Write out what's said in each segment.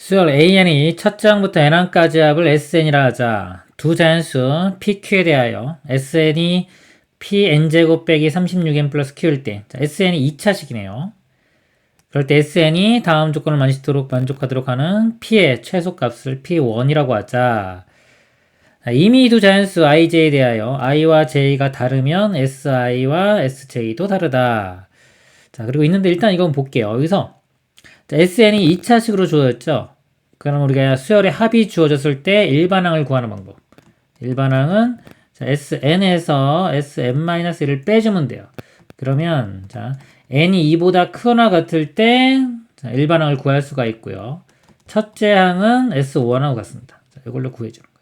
수열 AN이 첫 장부터 N항까지 합을 SN이라 하자. 두 자연수 PQ에 대하여 SN이 PN제곱 빼기 36N 플러스 Q일 때, 자, SN이 2차식이네요. 그럴 때 SN이 다음 조건을 만족하도록 하는 P의 최소값을 P1이라고 하자. 자, 이미 두 자연수 IJ에 대하여 I와 J가 다르면 SI와 SJ도 다르다. 자, 그리고 있는데 일단 이건 볼게요. 여기서 자, SN이 2차식으로 주어졌죠. 그럼 우리가 수열의 합이 주어졌을 때 일반항을 구하는 방법. 일반항은 자, SN에서 SN-1을 빼주면 돼요. 그러면 자, n이 2보다 크거나 같을 때 자, 일반항을 구할 수가 있고요. 첫째 항은 S1하고 같습니다. 자, 이걸로 구해주는 거예요.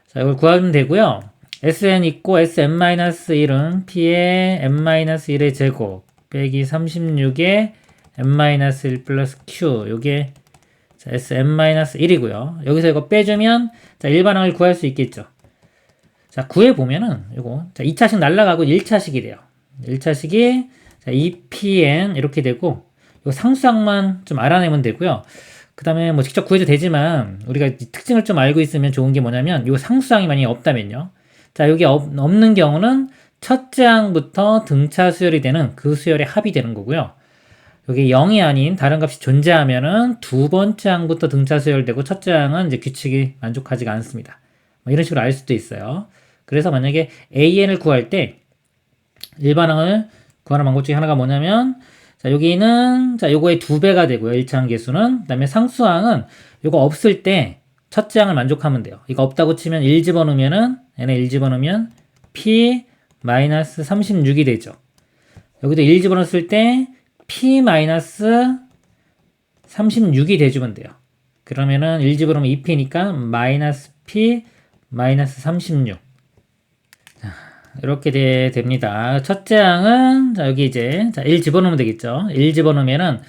자, 이걸 구하면 되고요. SN 있고 SN-1은 P의 n-1의 제곱 빼기 36의 n-1 플러스 q 요게 자, sn-1이고요. 여기서 이거 빼주면 자, 일반항을 구할 수 있겠죠. 자, 구해보면은 요거 자, 2차식 날라가고 1차식이 돼요. 1차식이 자, 2pn 이렇게 되고 요 상수항만 좀 알아내면 되고요. 그 다음에 뭐 직접 구해도 되지만 우리가 특징을 좀 알고 있으면 좋은 게 뭐냐면 요 상수항이 만약에 없다면요. 자, 여기 없는 경우는 첫째 항부터 등차 수열이 되는 그 수열의 합이 되는 거고요. 여기 0이 아닌 다른 값이 존재하면은 두 번째 항부터 등차 수열되고 첫째 항은 이제 규칙이 만족하지가 않습니다. 뭐 이런 식으로 알 수도 있어요. 그래서 만약에 AN을 구할 때 일반항을 구하는 방법 중에 하나가 뭐냐면 자, 여기는 자, 요거의 2배가 되고요. 1차항 개수는. 그다음에 상수항은 요거 없을 때 첫째 항을 만족하면 돼요. 이거 없다고 치면 1 집어넣으면은 n에 1 집어넣으면 P-36이 되죠. 여기도 1 집어넣었을 때 P-36이 돼주면 돼요. 그러면은 1 집어넣으면 2P니까 마이너스 P 마이너스 36. 자, 이렇게 됩니다. 첫째 항은 자, 여기 이제 자, 1 집어넣으면 되겠죠. 1 집어넣으면은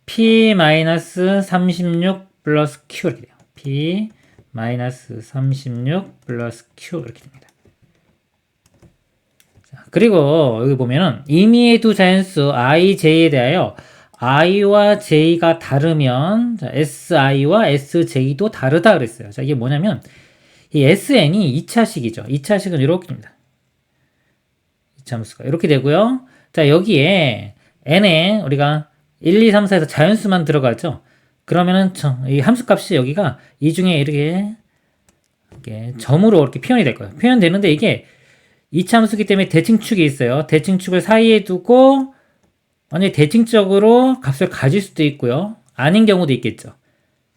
P 마이너스 36 플러스 Q 이렇게 돼요. P 마이너스 36 플러스 Q 이렇게 됩니다. 그리고 여기 보면은 임의의 두 자연수 I, J에 대하여 I와 J가 다르면 자, SI와 SJ도 다르다 그랬어요. 자, 이게 뭐냐면 이 SN이 2차식이죠. 2차식은 이렇게입니다. 2차함수가 이렇게 되고요. 자, 여기에 N에 우리가 1, 2, 3, 4에서 자연수만 들어가죠. 그러면은 이 함수값이 여기가 이 중에 이렇게 점으로 이렇게 표현이 될 거예요. 표현되는데 이게 2차 함수기 때문에 대칭축이 있어요. 대칭축을 사이에 두고 만약에 대칭적으로 값을 가질 수도 있고요. 아닌 경우도 있겠죠.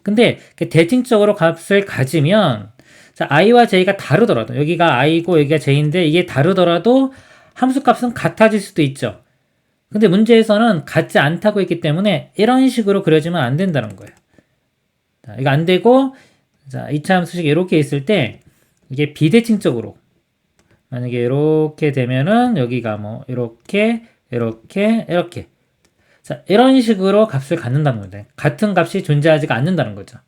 근데 대칭적으로 값을 가지면 자, i와 j가 다르더라도 여기가 i고 여기가 j인데 이게 다르더라도 함수값은 같아질 수도 있죠. 근데 문제에서는 같지 않다고 했기 때문에 이런 식으로 그려지면 안 된다는 거예요. 자, 이거 안 되고 자, 2차 함수식이 이렇게 있을 때 이게 비대칭적으로 만약에 이렇게 되면은 여기가 뭐 이렇게 자, 이런 식으로 값을 갖는다는 거죠. 같은 값이 존재하지가 않는다는 거죠.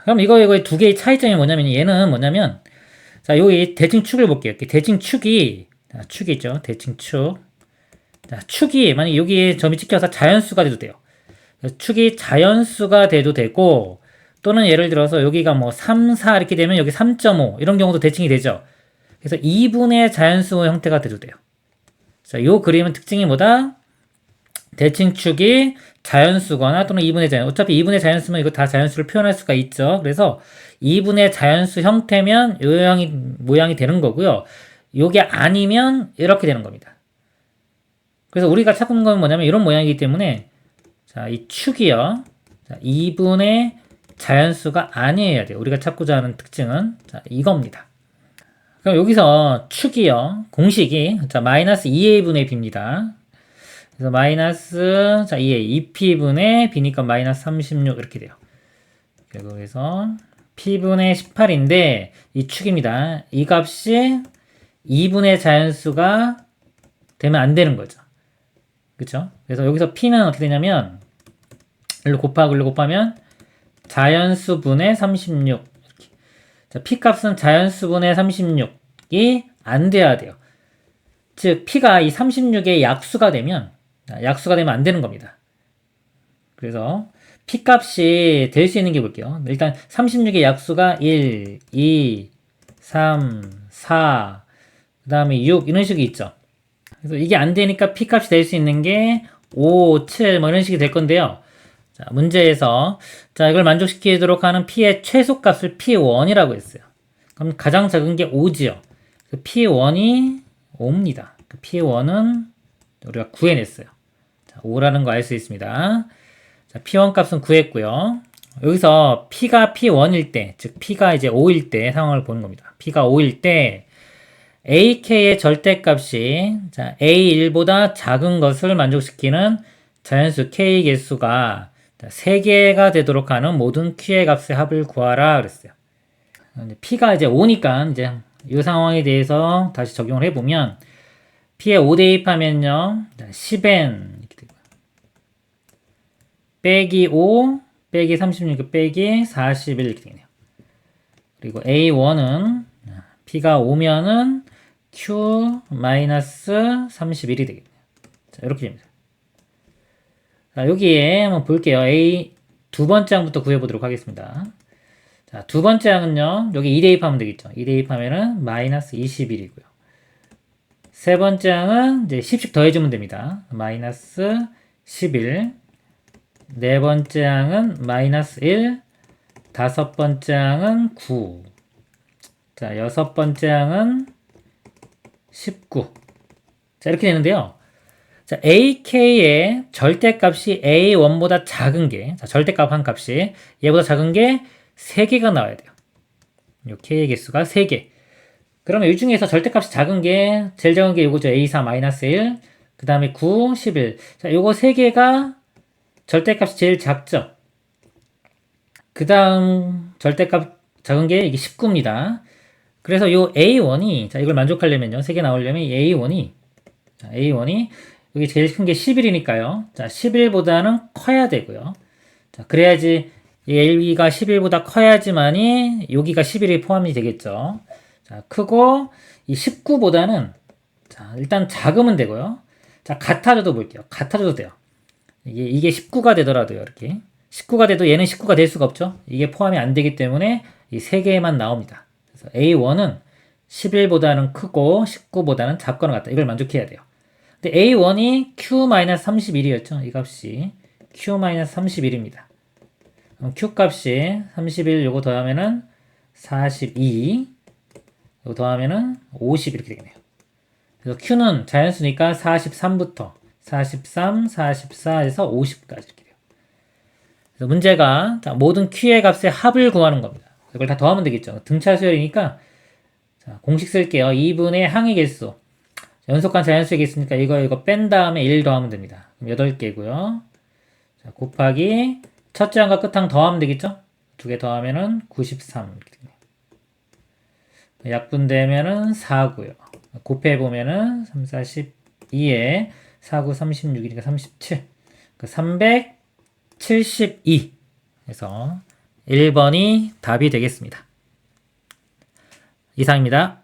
그럼 이거의 두 개의 차이점이 뭐냐면 얘는 뭐냐면 자, 여기 대칭축을 볼게요. 대칭축이 자, 축이죠. 대칭축. 자, 축이 만약에 여기에 점이 찍혀서 자연수가 돼도 돼요. 축이 자연수가 돼도 되고 또는 예를 들어서 여기가 뭐 3, 4 이렇게 되면 여기 3.5 이런 경우도 대칭이 되죠. 그래서 2분의 자연수 형태가 돼도 돼요. 자, 요 그림은 특징이 뭐다? 대칭축이 자연수거나 또는 2분의 자연수. 어차피 2분의 자연수면 이거 다 자연수를 표현할 수가 있죠. 그래서 2분의 자연수 형태면 요 모양이 되는 거고요. 요게 아니면 이렇게 되는 겁니다. 그래서 우리가 찾는 건 뭐냐면 이런 모양이기 때문에 자, 이 축이요. 자, 2분의 자연수가 아니어야 돼요. 우리가 찾고자 하는 특징은 자, 이겁니다. 그럼 여기서 축이요. 공식이 자, 마이너스 2a분의 b입니다. 그래서 마이너스 자, 2a 2p분의 b니까 마이너스 36 이렇게 돼요. 그래서 p분의 18인데 이 축입니다. 이 값이 2분의 자연수가 되면 안 되는 거죠. 그쵸? 그래서 여기서 p는 어떻게 되냐면 일로 곱하면 자연수분의 36 이렇게. 자, p 값은 자연수분의 36이 안 돼야 돼요. 즉 p가 이 36의 약수가 되면 안 되는 겁니다. 그래서 P 값이 될 수 있는 게 볼게요. 일단 36의 약수가 1, 2, 3, 4, 그 다음에 6 이런 식이 있죠. 그래서 이게 안 되니까 P 값이 될 수 있는 게 5, 7 뭐 이런 식이 될 건데요. 자, 문제에서 자, 이걸 만족시키도록 하는 P의 최소값을 P1이라고 했어요. 그럼 가장 작은 게 5지요. P1이 5입니다. P1은 우리가 구해냈어요. 자, 5라는 거 알 수 있습니다. 자, P1 값은 구했고요. 여기서 P가 P1일 때, 즉 P가 이제 5일 때 상황을 보는 겁니다. P가 5일 때 AK의 절대값이 자, A1보다 작은 것을 만족시키는 자연수 K 개수가 3개가 되도록 하는 모든 Q의 값의 합을 구하라 그랬어요. P가 이제 5니까 이제 이 상황에 대해서 다시 적용을 해보면 P에 5 대입하면요 10n 이렇게 되고요. 빼기 5 빼기 36 빼기 41 이렇게 되네요. 그리고 A1은 P가 5면은 Q-31이 되겠네요. 자, 이렇게 됩니다. 자, 여기에 한번 볼게요. A 두 번째 항부터 구해보도록 하겠습니다. 자, 두 번째 항은요, 여기 2 대입하면 되겠죠. 2 대입하면은 마이너스 21이고요. 세 번째 항은 이제 10씩 더해주면 됩니다. 마이너스 11. 네 번째 항은 마이너스 1. 다섯 번째 항은 9. 자, 여섯 번째 항은 19. 자, 이렇게 되는데요. 자, AK의 절대값이 A1보다 작은 게, 자, 절대값 한 값이 얘보다 작은 게 3개가 나와야 돼요. 요 K의 개수가 3개. 그러면 이 중에서 절대값이 작은 게, 제일 작은 게 요거죠. A4-1. 그 다음에 9, 11. 자, 요거 3개가 절대값이 제일 작죠. 그 다음 절대값 작은 게 이게 19입니다. 그래서 요 A1이, 자, 이걸 만족하려면요. 3개 나오려면 A1이, 자, A1이, 여기 제일 큰 게 11이니까요. 자, 11보다는 커야 되고요. 자, 그래야지, 이 LB가 11보다 커야지만이, 여기가 11이 포함이 되겠죠. 자, 크고, 이 19보다는, 자, 일단 작으면 되고요. 자, 같아져도 볼게요. 같아져도 돼요. 이게 19가 되더라도요, 이렇게. 19가 돼도 얘는 19가 될 수가 없죠. 이게 포함이 안 되기 때문에 이 3개만 나옵니다. 그래서 A1은 11보다는 크고 19보다는 작거나 같다. 이걸 만족해야 돼요. 근데 A1이 Q-31이었죠. 이 값이 Q-31입니다. 그럼 Q 값이 31 요거 더하면은 42 요거 더하면은 50 이렇게 되겠네요. 그래서 Q는 자연수니까 43부터 43, 44에서 50까지 이렇게 돼요. 그래서 문제가 자, 모든 Q의 값의 합을 구하는 겁니다. 이걸 다 더하면 되겠죠. 등차 수열이니까 자, 공식 쓸게요. 2분의 항의 개수. 연속한 자연수의 개수니까 이거 뺀 다음에 1 더하면 됩니다. 그럼 8개고요. 자, 곱하기 첫째 항과 끝항 더하면 되겠죠? 2개 더하면은 93 이렇게 되네요. 약분되면은 4고요. 곱해보면은 3, 42에 4, 9, 36이니까 37. 372. 그래서 1번이 답이 되겠습니다. 이상입니다.